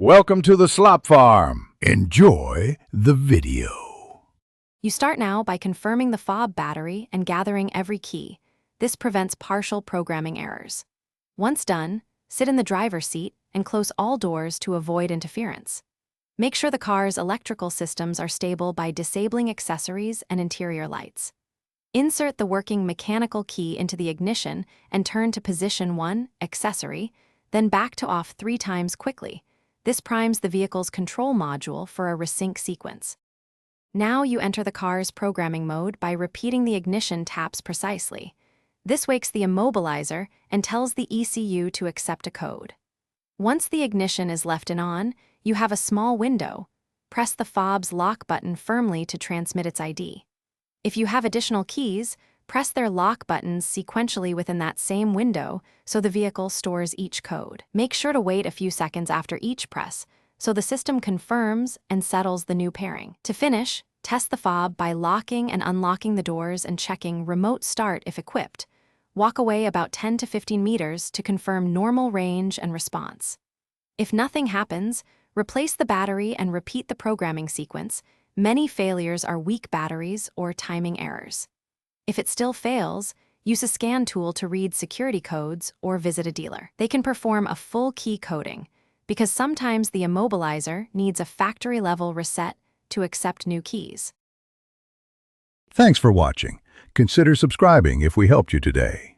Welcome to the Slop Farm. Enjoy the video. You start now by confirming the fob battery and gathering every key. This prevents partial programming errors. Once done, sit in the driver's seat and close all doors to avoid interference. Make sure the car's electrical systems are stable by disabling accessories and interior lights. Insert the working mechanical key into the ignition and turn to position 1, accessory, then back to off 3 times quickly. This primes the vehicle's control module for a resync sequence. Now you enter the car's programming mode by repeating the ignition taps precisely. This wakes the immobilizer and tells the ECU to accept a code. Once the ignition is left on, you have a small window. Press the fob's lock button firmly to transmit its ID. If you have additional keys, press their lock buttons sequentially within that same window so the vehicle stores each code. Make sure to wait a few seconds after each press so the system confirms and settles the new pairing. To finish, test the fob by locking and unlocking the doors and checking remote start if equipped. Walk away about 10 to 15 meters to confirm normal range and response. If nothing happens, replace the battery and repeat the programming sequence. Many failures are weak batteries or timing errors. If it still fails, use a scan tool to read security codes or visit a dealer. They can perform a full key coding because sometimes the immobilizer needs a factory-level reset to accept new keys. Thanks for watching. Consider subscribing if we helped you today.